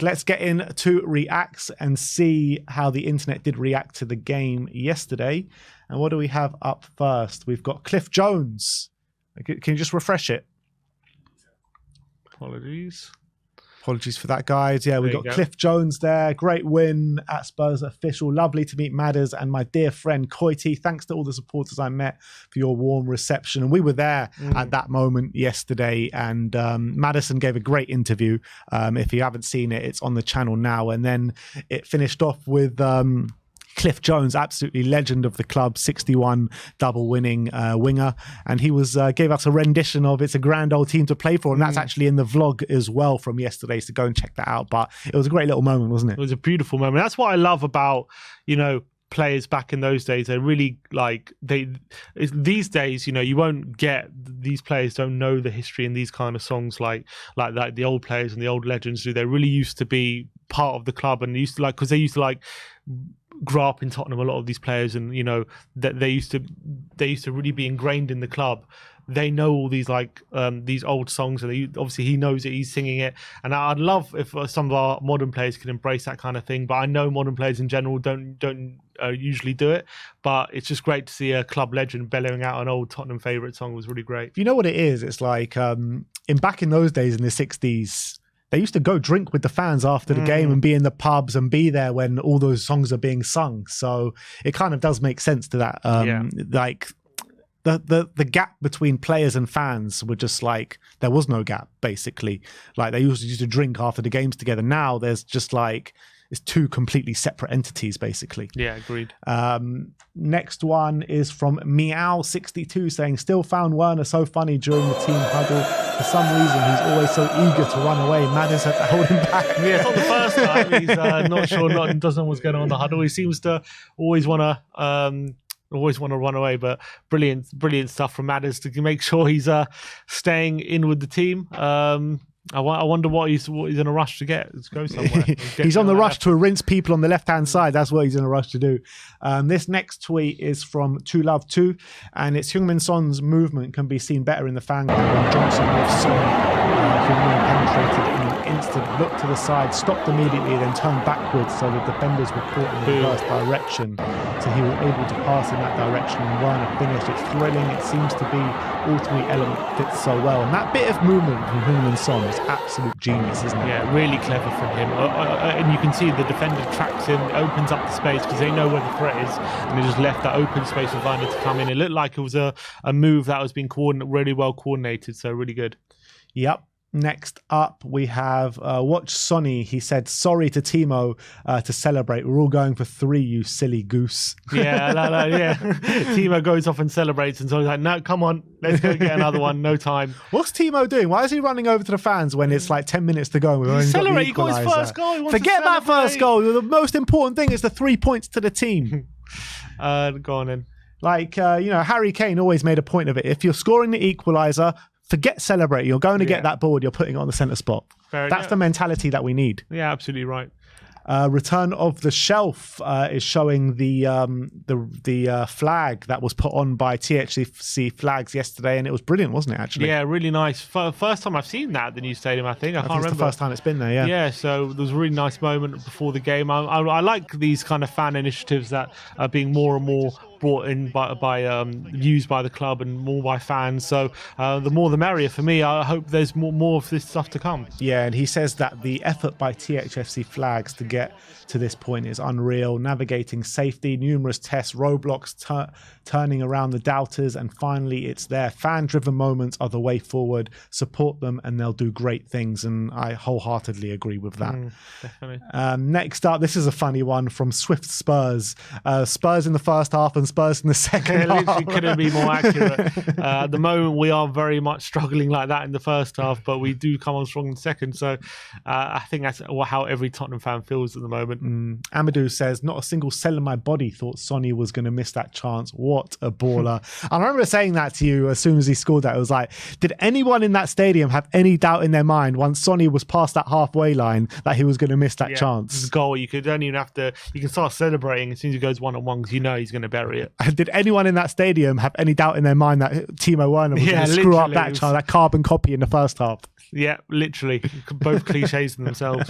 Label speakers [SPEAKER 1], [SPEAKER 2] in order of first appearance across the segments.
[SPEAKER 1] let's get into REAX and see how the internet did react to the game yesterday. And what do we have up first? We've got Cliff Jones. Can you just refresh it? Apologies for that, guys. Yeah, we got Cliff Jones there. Great win at Spurs Official. Lovely to meet Madders and my dear friend COYS. Thanks to all the supporters I met for your warm reception. And we were there at that moment yesterday. And Maddison gave a great interview. If you haven't seen it, it's on the channel now. And then it finished off with Cliff Jones, absolutely legend of the club, 61 double winning winger, and he gave us a rendition of "It's a Grand Old Team to Play For," and that's actually in the vlog as well from yesterday, so go and check that out. But it was a great little moment, wasn't it?
[SPEAKER 2] It was a beautiful moment. That's what I love about, you know, players back in those days. They really these days, you know, you won't get, these players don't know the history in these kind of songs like the old players and the old legends do. They really used to be part of the club and used to because they used to grow up in Tottenham, a lot of these players, and you know that they used to really be ingrained in the club. They know all these these old songs, and obviously he knows it, he's singing it. And I'd love if some of our modern players could embrace that kind of thing, but I know modern players in general don't usually do it. But it's just great to see a club legend bellowing out an old Tottenham favourite song. It was really great.
[SPEAKER 1] You know what it is? It's like back in those days in the 60s, they used to go drink with the fans after the game and be in the pubs and be there when all those songs are being sung. So it kind of does make sense to that. Like the gap between players and fans were just like, there was no gap, basically. Like they used to drink after the games together. Now there's just like, it's two completely separate entities, basically.
[SPEAKER 2] Yeah, agreed.
[SPEAKER 1] Next one is from Meow62 saying, still found Werner so funny during the team huddle. For some reason, he's always so eager to run away. Madders had to hold him back.
[SPEAKER 2] Yeah, it's not the first time. He's not sure, doesn't know what's going on in the huddle. He seems to always want to run away, but brilliant stuff from Madders to make sure he's staying in with the team. I wonder what he's in a rush to get. Let's go somewhere.
[SPEAKER 1] He's on the rush to rinse people on the left-hand side. That's what he's in a rush to do. This next tweet is from 2Love2, and it's Heung-min Son's movement can be seen better in the fan line when Johnson with Son. Heung-min penetrated in an instant, looked to the side, stopped immediately, then turned backwards so the defenders were caught in the reverse direction. So he was able to pass in that direction and Werner finished. It's thrilling. It seems to be ultimately element fits so well. And that bit of movement from Heung-min Son is absolute genius, isn't it?
[SPEAKER 2] Yeah, really clever from him. And you can see the defender tracks him, opens up the space because they know where the threat is, and they just left that open space for Werner to come in. It looked like it was a move that was being really well coordinated, so really good.
[SPEAKER 1] Yep. Next up, we have watch Sonny. He said sorry to Timo to celebrate. We're all going for 3, you silly goose.
[SPEAKER 2] Yeah, yeah. Timo goes off and celebrates, and so he's like, no, come on, let's go get another one. No time.
[SPEAKER 1] What's Timo doing? Why is he running over to the fans when it's like 10 minutes to go? And we've only
[SPEAKER 2] celebrate. He
[SPEAKER 1] got
[SPEAKER 2] got his first goal.
[SPEAKER 1] Forget that first goal. The most important thing is the 3 points to the team.
[SPEAKER 2] Go on then.
[SPEAKER 1] Like, you know, Harry Kane always made a point of it. If you're scoring the equaliser, forget celebrate. You're going to get that ball. You're putting it on the centre spot. That's the mentality that we need.
[SPEAKER 2] Yeah, absolutely right.
[SPEAKER 1] Return of the Shelf is showing the flag that was put on by THC Flags yesterday, and it was brilliant, wasn't it? Actually,
[SPEAKER 2] yeah, really nice. First time I've seen that at the new stadium. I think
[SPEAKER 1] it's the first time it's been there. Yeah,
[SPEAKER 2] yeah. So there was a really nice moment before the game. I like these kind of fan initiatives that are being more and more brought in by used by the club and more by fans. So the more the merrier for me. I hope there's more of this stuff to come.
[SPEAKER 1] Yeah, and he says that the effort by THFC Flags to get to this point is unreal. Navigating safety, numerous tests, roadblocks, turning around the doubters, and finally it's there. Fan-driven moments are the way forward. Support them and they'll do great things, and I wholeheartedly agree with that.
[SPEAKER 2] Definitely.
[SPEAKER 1] Next up, this is a funny one from Swift Spurs. Spurs in the first half and Spurs in the second half.
[SPEAKER 2] Literally couldn't be more accurate. At the moment, we are very much struggling like that in the first half, but we do come on strong in the second. So I think that's how every Tottenham fan feels at the moment.
[SPEAKER 1] Amadou says, not a single cell in my body thought Sonny was going to miss that chance. What a baller. I remember saying that to you as soon as he scored that. It was like, did anyone in that stadium have any doubt in their mind once Sonny was past that halfway line that he was going to miss that chance?
[SPEAKER 2] This goal, you don't even have to, you can start celebrating as soon as he goes one-on-one because you know he's going to bury appropriate.
[SPEAKER 1] And did anyone in that stadium have any doubt in their mind that Timo Werner was going to screw up that carbon copy in the first half?
[SPEAKER 2] Yeah, literally. Both cliches in themselves.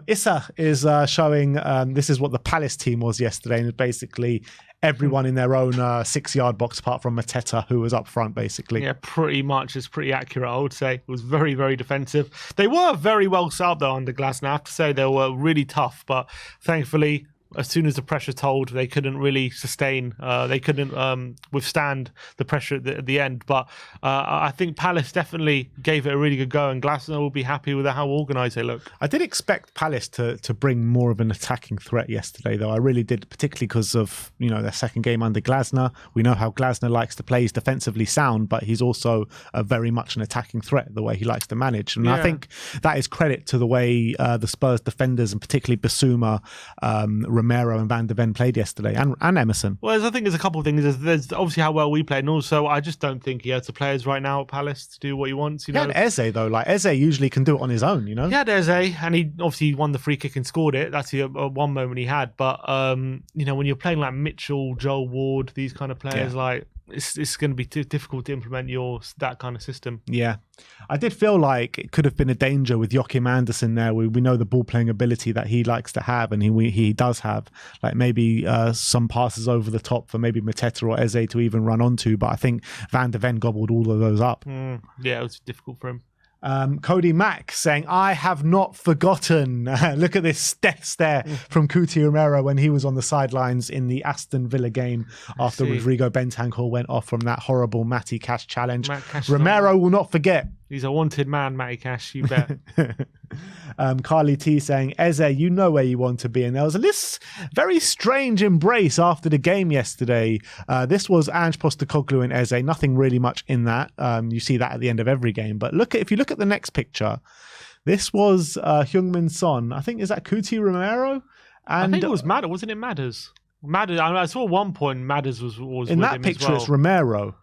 [SPEAKER 1] Issa is showing, this is what the Palace team was yesterday, and basically everyone in their own 6-yard box apart from Mateta, who was up front, basically.
[SPEAKER 2] Yeah, pretty much. It's pretty accurate, I would say. It was very, very defensive. They were very well set up, though, under Glasner. I have to say they were really tough, but thankfully, as soon as the pressure told, they couldn't really sustain. They couldn't withstand the pressure at the end. But I think Palace definitely gave it a really good go, and Glasner will be happy with how organised they look.
[SPEAKER 1] I did expect Palace to bring more of an attacking threat yesterday, though. I really did, particularly because of their second game under Glasner. We know how Glasner likes to play. He's defensively sound, but he's also very much an attacking threat, the way he likes to manage. And I think that is credit to the way the Spurs defenders, and particularly Basuma, Romero and Van de Ven played yesterday, and Emerson.
[SPEAKER 2] Well, I think there's a couple of things. There's obviously how well we played, and also I just don't think he has the players right now at Palace to do what he wants.
[SPEAKER 1] He had Eze, though. Like, Eze usually can do it on his own,
[SPEAKER 2] He had Eze, and he obviously won the free kick and scored it. That's the one moment he had. But, when you're playing like Mitchell, Joel Ward, these kind of players, it's going to be too difficult to implement that kind of system. Yeah.
[SPEAKER 1] I did feel like it could have been a danger with Joachim Andersen there. We know the ball playing ability that he likes to have, and he does have, like, maybe some passes over the top for maybe Mateta or Eze to even run onto, but I think Van de Ven gobbled all of those up.
[SPEAKER 2] Yeah, it was difficult for him.
[SPEAKER 1] Cody Mack saying, I have not forgotten. Look at this death stare from Cuti Romero when he was on the sidelines in the Aston Villa game after Rodrigo Bentancur went off from that horrible Matty Cash challenge. Romero will not forget.
[SPEAKER 2] He's a wanted man, Matty Cash, you bet.
[SPEAKER 1] Carly T saying, Eze, you know where you want to be. And there was this very strange embrace after the game yesterday. This was Ange Postecoglou and Eze. Nothing really much in that. You see that at the end of every game. But if you look at the next picture, this was Heung-min Son. I think, is that Cuti Romero?
[SPEAKER 2] And I think it was Madders. Wasn't it Madders? Madders. I saw at one point Madders was
[SPEAKER 1] in that picture. It's Romero.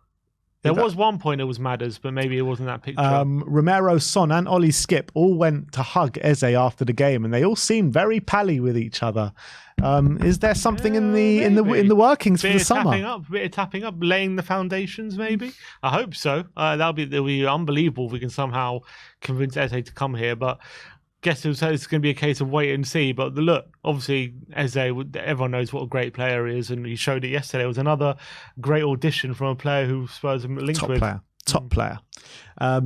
[SPEAKER 2] There was one point it was Madders, but maybe it wasn't that picture.
[SPEAKER 1] Romero, Son, and Ollie Skip all went to hug Eze after the game, and they all seemed very pally with each other. Is there something in the workings for the summer?
[SPEAKER 2] Bit of tapping up, laying the foundations, maybe. I hope so. That'll be unbelievable if we can somehow convince Eze to come here, but. Guess it's going to be a case of wait and see. But look, obviously, Eze, everyone knows what a great player he is, and he showed it yesterday. It was another great audition from a player who Spurs are linked with.
[SPEAKER 1] Top player.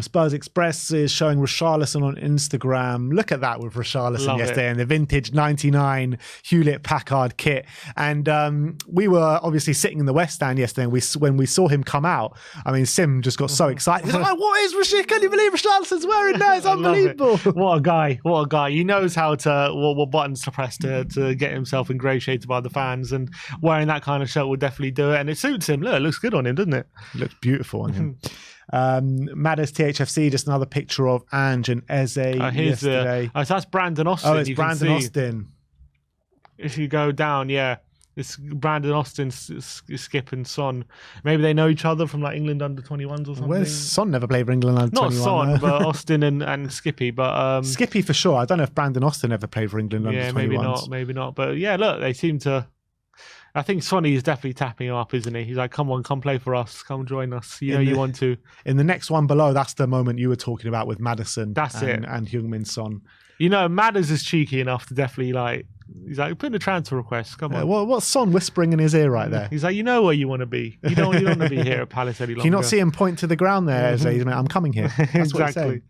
[SPEAKER 1] Spurs Express is showing Richarlison on Instagram. Look at that with Richarlison yesterday in the vintage 99 Hewlett-Packard kit. And we were obviously sitting in the West Stand yesterday, and when we saw him come out, I mean, Sim just got so excited. He's like, what is Richarlison? Can you believe Richarlison's wearing that? It's unbelievable.
[SPEAKER 2] What a guy. He knows how to, what buttons to press to get himself ingratiated by the fans, and wearing that kind of shirt will definitely do it. And it suits him. Look, it looks good on him, doesn't it?
[SPEAKER 1] It looks beautiful on him. Madders THFC, just another picture of Ange and Eze yesterday.
[SPEAKER 2] So that's Brandon Austin.
[SPEAKER 1] Oh, it's Brandon Austin.
[SPEAKER 2] If you go down, it's Brandon Austin, Skip and Son. Maybe they know each other from like England under 21s or something.
[SPEAKER 1] Where's Son? Never played for England under 21.
[SPEAKER 2] Not Son, but Austin and Skippy. But
[SPEAKER 1] Skippy for sure. I don't know if Brandon Austin ever played for England under 21s.
[SPEAKER 2] Maybe not. But yeah, look, they seem to. I think Sonny is definitely tapping him up, isn't he? He's like, come on, come play for us. Come join us. You want to.
[SPEAKER 1] In the next one below, that's the moment you were talking about with Maddison.
[SPEAKER 2] That's it.
[SPEAKER 1] And Heung-min Son.
[SPEAKER 2] Madders is cheeky enough to definitely he's like, put in a transfer request. Come on.
[SPEAKER 1] What's Son whispering in his ear right there?
[SPEAKER 2] He's like, you know where you want to be. You don't want to be here at Palace any longer.
[SPEAKER 1] Can you not see him point to the ground there? I'm coming here. That's what he's saying.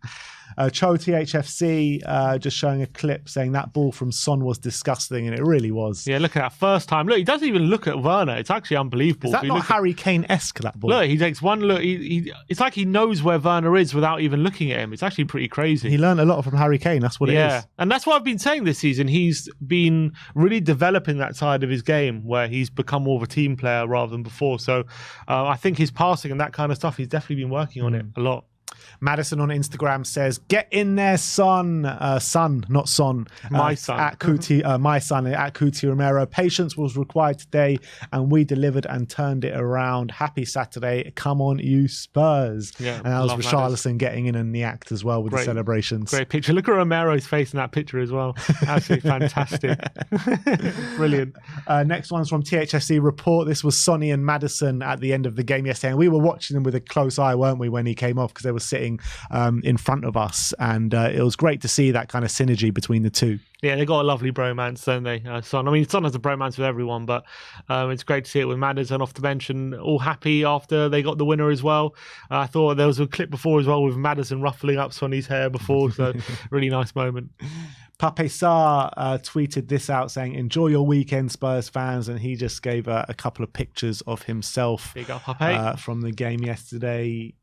[SPEAKER 1] Cho THFC just showing a clip saying that ball from Son was disgusting, and it really was.
[SPEAKER 2] Yeah, look at that first time. Look, he doesn't even look at Werner. It's actually unbelievable.
[SPEAKER 1] Is that not Harry Kane-esque, that ball?
[SPEAKER 2] Look, he takes one look. It's like he knows where Werner is without even looking at him. It's actually pretty crazy.
[SPEAKER 1] He learned a lot from Harry Kane. That's what it is.
[SPEAKER 2] Yeah, and that's what I've been saying this season. He's been really developing that side of his game where he's become more of a team player rather than before. So I think his passing and that kind of stuff, he's definitely been working on it a lot.
[SPEAKER 1] Madison on Instagram says, "Get in there, son." Son, not son.
[SPEAKER 2] My son.
[SPEAKER 1] At Kuti, my son at Kuti Romero. Patience was required today, and we delivered and turned it around. Happy Saturday. Come on, you Spurs.
[SPEAKER 2] Yeah,
[SPEAKER 1] and that was Richarlison getting in the act as well with the celebrations.
[SPEAKER 2] Great picture. Look at Romero's face in that picture as well. Absolutely fantastic. Brilliant.
[SPEAKER 1] Next one's from THFC Report. This was Sonny and Madison at the end of the game yesterday, and we were watching them with a close eye, weren't we, when he came off, because they were sitting in front of us, and it was great to see that kind of synergy between the two.
[SPEAKER 2] Yeah, they got a lovely bromance, don't they, Son? I mean, Son has a bromance with everyone, but it's great to see it with Madison off the bench and all happy after they got the winner as well. I thought there was a clip before as well with Madison ruffling up Sonny's hair before, so really nice moment.
[SPEAKER 1] Pape Sarr tweeted this out saying, "Enjoy your weekend, Spurs fans," and he just gave a couple of pictures of himself from the game yesterday.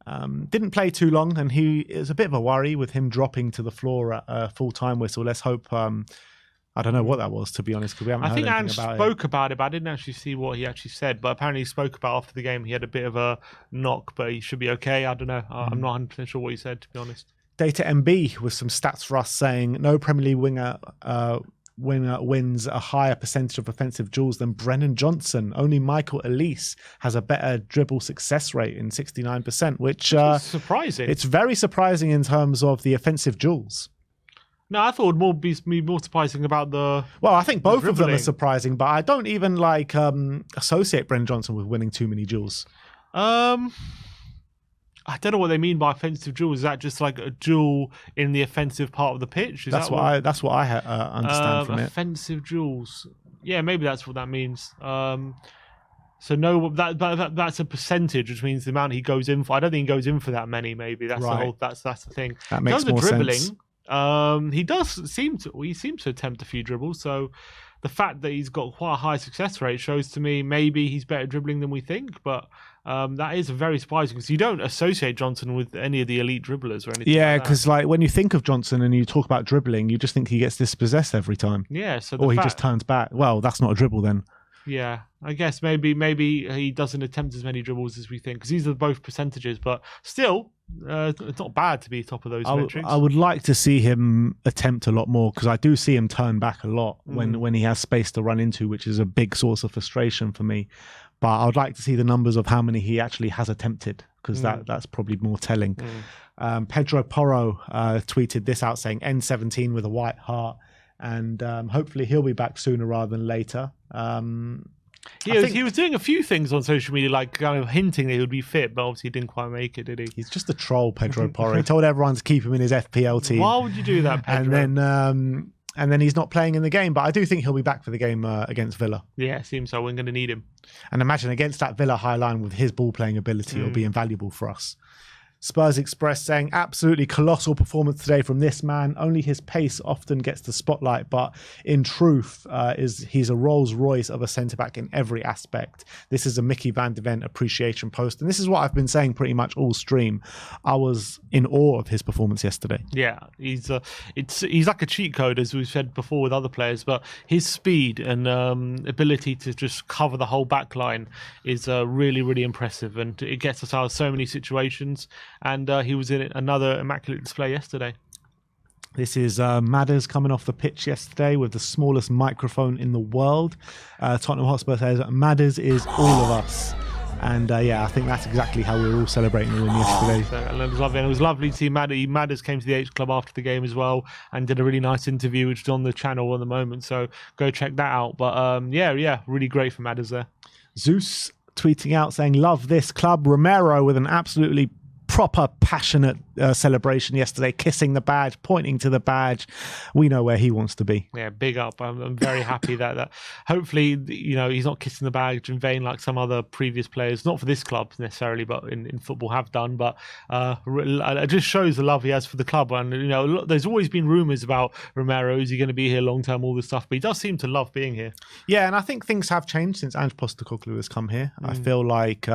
[SPEAKER 1] Didn't play too long, and it was a bit of a worry with him dropping to the floor at a full-time whistle. Let's hope. I don't know what that was, to be honest, because we haven't heard anything about it. I think Ange spoke
[SPEAKER 2] about it, but I didn't actually see what he actually said. But apparently he spoke about after the game. He had a bit of a knock, but he should be okay. I don't know. I'm not 100% sure what he said, to be honest.
[SPEAKER 1] Data MB with some stats for us saying no Premier League winger wins a higher percentage of offensive duels than Brennan Johnson. Only Michael Elise has a better dribble success rate in 69%, which is
[SPEAKER 2] surprising.
[SPEAKER 1] It's very surprising in terms of the offensive duels.
[SPEAKER 2] No, I thought it would be more surprising about the.
[SPEAKER 1] Well, I think both of them are surprising, but I don't even associate Brennan Johnson with winning too many duels.
[SPEAKER 2] I don't know what they mean by offensive duel. Is that just like a duel in the offensive part of the pitch?
[SPEAKER 1] That's what I understand from it.
[SPEAKER 2] Offensive duels. Yeah, maybe that's what that means. So no, that's a percentage, which means the amount he goes in for. I don't think he goes in for that many. Maybe that's the whole. That's the thing.
[SPEAKER 1] That makes more sense.
[SPEAKER 2] He seems to attempt a few dribbles. So the fact that he's got quite a high success rate shows to me maybe he's better dribbling than we think. But that is very surprising because you don't associate Johnson with any of the elite dribblers or anything.
[SPEAKER 1] Yeah, because when you think of Johnson and you talk about dribbling, you just think he gets dispossessed every time.
[SPEAKER 2] Yeah, so
[SPEAKER 1] he just turns back. Well, that's not a dribble then.
[SPEAKER 2] Yeah, I guess maybe he doesn't attempt as many dribbles as we think because these are both percentages, but still, it's not bad to be top of those metrics. I
[SPEAKER 1] would like to see him attempt a lot more because I do see him turn back a lot when he has space to run into, which is a big source of frustration for me. But I would like to see the numbers of how many he actually has attempted because that's probably more telling. Pedro Porro tweeted this out saying N17 with a white heart. And hopefully he'll be back sooner rather than later.
[SPEAKER 2] He was doing a few things on social media, like kind of hinting that he would be fit, but obviously he didn't quite make it, did he?
[SPEAKER 1] He's just a troll, Pedro Porro. He told everyone to keep him in his FPL team.
[SPEAKER 2] Why would you do that, Pedro?
[SPEAKER 1] And then he's not playing in the game, but I do think he'll be back for the game against Villa.
[SPEAKER 2] Yeah, it seems so. We're going to need him.
[SPEAKER 1] And imagine against that Villa high line with his ball playing ability, it'll be invaluable for us. Spurs Express saying, absolutely colossal performance today from this man. Only his pace often gets the spotlight, but in truth, he's a Rolls Royce of a centre-back in every aspect. This is a Mickey van de Ven appreciation post. And this is what I've been saying pretty much all stream. I was in awe of his performance yesterday.
[SPEAKER 2] Yeah, he's like a cheat code, as we've said before with other players, but his speed and ability to just cover the whole back line is really, really impressive. And it gets us out of so many situations. And he was in another immaculate display yesterday.
[SPEAKER 1] This is Madders coming off the pitch yesterday with the smallest microphone in the world. Tottenham Hotspur says, Madders is all of us. And I think that's exactly how we were all celebrating the win yesterday.
[SPEAKER 2] And it was lovely to see Madders came to the H Club after the game as well and did a really nice interview, which is on the channel at the moment. So go check that out. But really great for Madders there.
[SPEAKER 1] Zeus tweeting out saying, love this club. Romero with an absolutely proper passionate celebration yesterday, kissing the badge, pointing to the badge. We know where he wants to be.
[SPEAKER 2] Yeah, big up. I'm very happy that hopefully he's not kissing the badge in vain like some other previous players, not for this club necessarily, but in football have done. But it just shows the love he has for the club. And there's always been rumours about Romero. Is he going to be here long term? All this stuff, but he does seem to love being here. Yeah,
[SPEAKER 1] and I think things have changed since Ange Postecoglou has come here. I feel like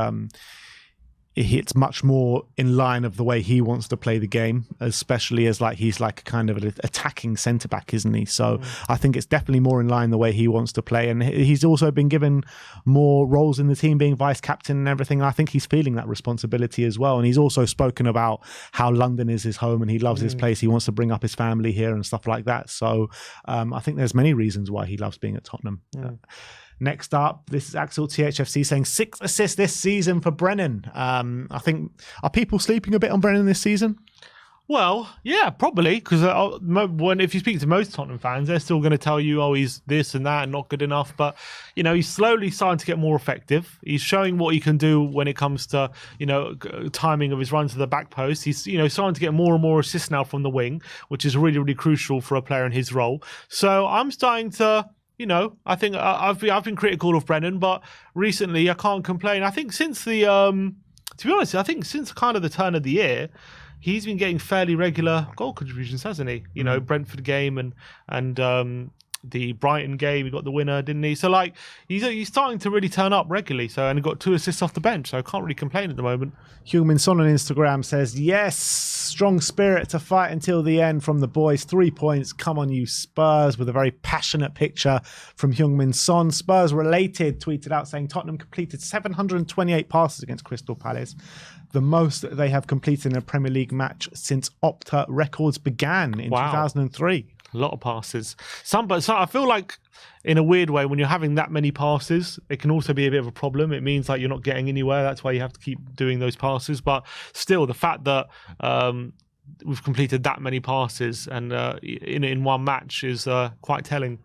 [SPEAKER 1] it's much more in line of the way he wants to play the game, especially as like he's like a kind of an attacking centre back, isn't he? So I think it's definitely more in line the way he wants to play, and he's also been given more roles in the team, being vice captain and everything. And I think he's feeling that responsibility as well. And he's also spoken about how London is his home and he loves his place. He wants to bring up his family here and stuff like that. So I think there's many reasons why he loves being at Tottenham. Next up, this is Axel THFC saying 6 assists this season for Brennan. I think, are people sleeping a bit on Brennan this season?
[SPEAKER 2] Well, yeah, probably, because if you speak to most Tottenham fans, they're still going to tell you, oh, he's this and that and not good enough. But, you know, he's slowly starting to get more effective. He's showing what he can do when it comes to, you know, timing of his run to the back post. He's, you know, starting to get more and more assists now from the wing, which is really, really crucial for a player in his role. So I'm starting to... You know, I think I've been critical of Brennan, but recently I can't complain. I think since the, to be honest, I think since kind of the turn of the year, he's been getting fairly regular goal contributions, hasn't he? You know, Brentford game and the Brighton game, he got the winner, didn't he? So like he's starting to really turn up regularly. So, and he got 2 assists off the bench, so I can't really complain at the moment.
[SPEAKER 1] Human Son on Instagram says, yes, strong spirit to fight until the end from the boys. 3 points, come on you Spurs, with a very passionate picture from Heung-min Son. Spurs related tweeted out saying Tottenham completed 728 passes against Crystal Palace, the most that they have completed in a Premier League match since Opta records began in 2003.
[SPEAKER 2] A lot of passes. But I feel like in a weird way, when you're having that many passes, it can also be a bit of a problem. It means like you're not getting anywhere. That's why you have to keep doing those passes. But still, the fact that we've completed that many passes and in one match is quite telling.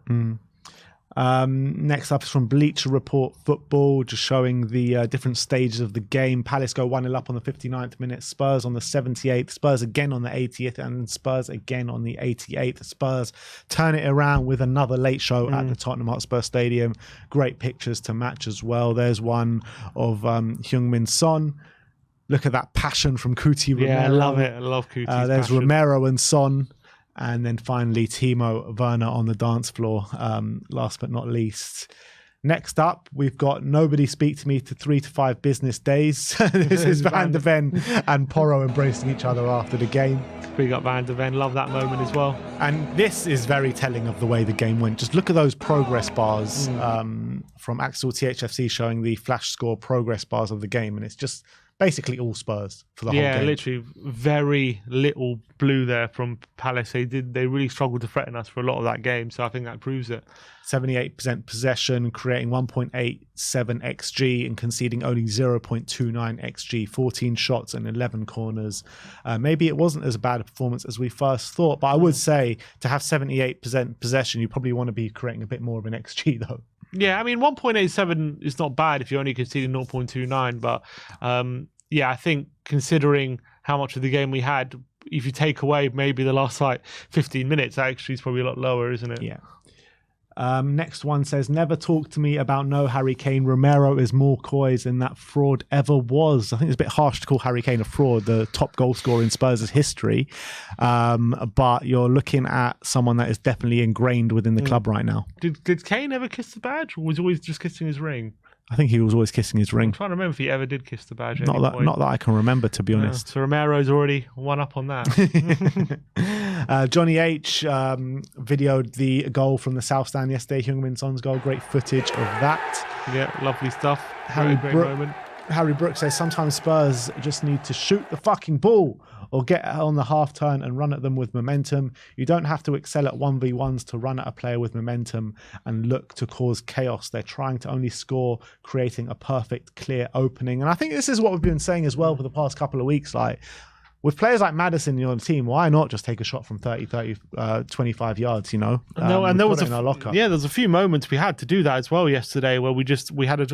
[SPEAKER 1] Next up is from Bleacher Report Football, just showing the different stages of the game. Palace go 1-0 up on the 59th minute, Spurs on the 78th, Spurs again on the 80th, and Spurs again on the 88th. Spurs turn it around with another late show at the Tottenham Hotspur Stadium. Great pictures to match as well. There's one of Heung-min Son. Look at that passion from Kuti Romero.
[SPEAKER 2] Yeah, I love it. I love Kuti's
[SPEAKER 1] There's
[SPEAKER 2] passion.
[SPEAKER 1] Romero and Son. And then finally, Timo Werner on the dance floor, last but not least. Next up, we've got nobody speak to me to 3 to 5 business days. This is Van de Ven and Porro embracing each other after the game.
[SPEAKER 2] Big up Van de Ven, love that moment as well.
[SPEAKER 1] And this is very telling of the way the game went. Just look at those progress bars from Axel THFC showing the flash score progress bars of the game. And it's just basically all Spurs for the whole game. Yeah,
[SPEAKER 2] literally very little blue there from Palace. They really struggled to threaten us for a lot of that game, so I think that proves it.
[SPEAKER 1] 78% possession, creating 1.87 XG and conceding only 0.29 XG, 14 shots and 11 corners. Maybe it wasn't as bad a performance as we first thought, but I would say to have 78% possession, you probably want to be creating a bit more of an XG though.
[SPEAKER 2] Yeah, I mean, 1.87 is not bad if you're only conceding 0.29, but yeah, I think considering how much of the game we had, if you take away maybe the last like 15 minutes, that actually is probably a lot lower, isn't it?
[SPEAKER 1] Yeah. Next one says, never talk to me about no Harry Kane. Romero is more COYS than that fraud ever was. I think it's a bit harsh to call Harry Kane a fraud, the top goal scorer in Spurs' history. But you're looking at someone that is definitely ingrained within the club right now.
[SPEAKER 2] Did Kane ever kiss the badge, or was he always just kissing his ring?
[SPEAKER 1] I think he was always kissing his ring.
[SPEAKER 2] I'm trying to remember if he ever did kiss the badge.
[SPEAKER 1] Not that I can remember, to be honest.
[SPEAKER 2] So Romero's already one up on that.
[SPEAKER 1] Johnny H videoed the goal from the South Stand yesterday, Heung-min Son's goal. Great footage of that.
[SPEAKER 2] Yeah, lovely stuff. Great moment.
[SPEAKER 1] Harry Brooks says sometimes Spurs just need to shoot the fucking ball or get on the half turn and run at them with momentum. You don't have to excel at 1v1s to run at a player with momentum and look to cause chaos. They're trying to only score, creating a perfect, clear opening. And I think this is what we've been saying as well for the past couple of weeks. Like, with players like Maddison in your team, why not just take a shot from 25 yards, you know?
[SPEAKER 2] And there was there's a few moments we had to do that as well yesterday, where we had a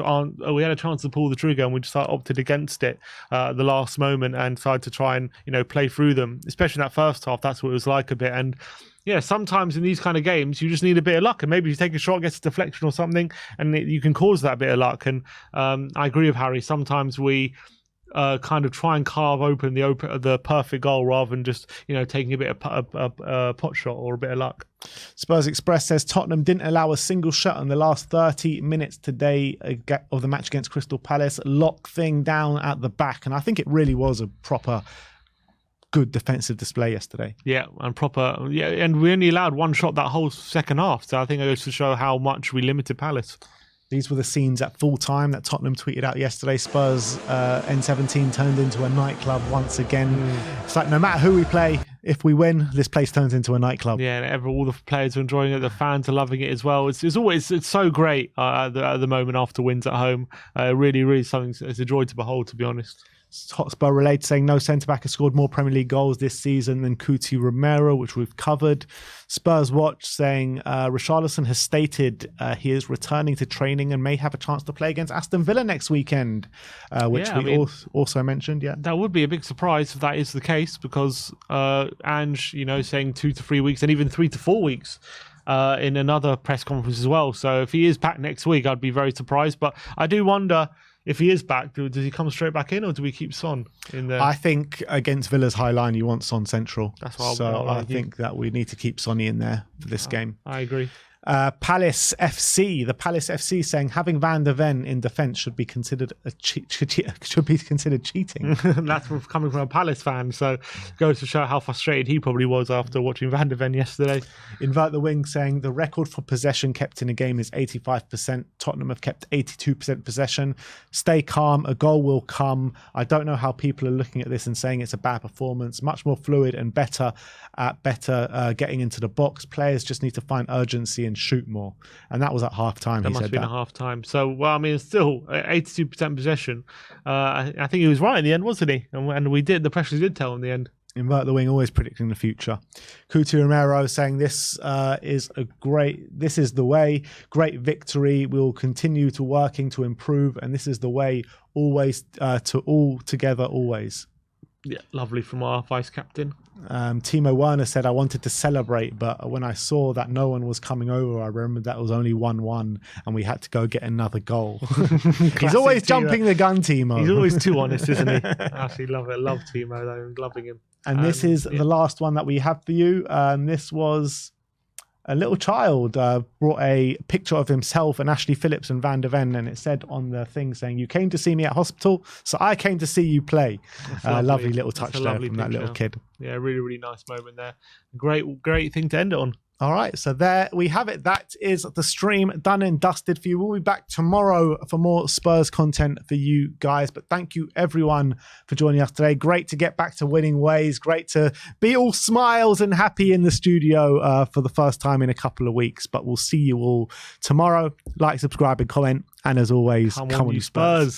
[SPEAKER 2] chance to pull the trigger and we just opted against it at the last moment and tried to try and, you know, play through them, especially in that first half. That's what it was like a bit. And yeah, sometimes in these kind of games, you just need a bit of luck, and maybe you take a shot, gets a deflection or something, and you can cause that bit of luck. And I agree with Harry. Sometimes we kind of try and carve open the perfect goal rather than just, you know, taking a bit of pot shot or a bit of luck.
[SPEAKER 1] Spurs Express says Tottenham didn't allow a single shot in the last 30 minutes today of the match against Crystal Palace. Lock thing down at the back, and I think it really was a proper good defensive display yesterday.
[SPEAKER 2] Yeah, and we only allowed one shot that whole second half, so I think it goes to show how much we limited Palace.
[SPEAKER 1] These were the scenes at full time that Tottenham tweeted out yesterday. Spurs N17 turned into a nightclub once again. It's like no matter who we play, if we win, this place turns into a nightclub.
[SPEAKER 2] Yeah, and all the players are enjoying it. The fans are loving it as well. It's so great at the moment after wins at home. Really something. It's a joy to behold, to be honest.
[SPEAKER 1] Hotspur related saying no centre-back has scored more Premier League goals this season than Cuti Romero, which we've covered. Spurs Watch saying Richarlison has stated he is returning to training and may have a chance to play against Aston Villa next weekend, which also mentioned. Yeah,
[SPEAKER 2] that would be a big surprise if that is the case, because Ange, you know, saying 2 to 3 weeks and even 3 to 4 weeks in another press conference as well. So if he is back next week, I'd be very surprised. But I do wonder, if he is back, does he come straight back in, or do we keep Son in there?
[SPEAKER 1] I think against Villa's high line, you want Son central.
[SPEAKER 2] That's what
[SPEAKER 1] I think that we need to keep Sonny in there for this game.
[SPEAKER 2] I agree.
[SPEAKER 1] Palace FC, the Palace FC saying having Van der Ven in defence should be considered cheating.
[SPEAKER 2] That's coming from a Palace fan, so goes to show how frustrated he probably was after watching Van der Ven yesterday.
[SPEAKER 1] Invert the Wing saying the record for possession kept in a game is 85%. Tottenham have kept 82% possession. Stay calm, a goal will come. I don't know how people are looking at this and saying it's a bad performance. Much more fluid and better getting into the box. Players just need to find urgency and shoot more, and that was at half time.
[SPEAKER 2] That must have been at half time. So, well, I mean, it's still 82% possession. I think he was right in the end, wasn't he? And we did. The pressure did tell in the end.
[SPEAKER 1] Invert the Wing, always predicting the future. Cuti Romero saying this is the way. Great victory. We will continue to working to improve, and this is the way. Always to all together, always.
[SPEAKER 2] Yeah, lovely from our vice captain.
[SPEAKER 1] Timo Werner said, I wanted to celebrate, but when I saw that no one was coming over, I remembered that was only 1-1 and we had to go get another goal. He's always jumping the gun, Timo.
[SPEAKER 2] He's always too honest, isn't he? I actually love it. Love Timo, though. I'm loving him.
[SPEAKER 1] And this is the last one that we have for you. This was a little child brought a picture of himself and Ashley Phillips and Van der Ven, and it said on the thing saying, you came to see me at hospital, so I came to see you play. Lovely little touch there from that little kid.
[SPEAKER 2] Yeah, really nice moment there. Great thing to end it on.
[SPEAKER 1] All right, so there we have it. That is the stream done and dusted for you. We'll be back tomorrow for more Spurs content for you guys. But thank you, everyone, for joining us today. Great to get back to winning ways. Great to be all smiles and happy in the studio for the first time in a couple of weeks. But we'll see you all tomorrow. Like, subscribe, and comment. And as always, come on, you Spurs.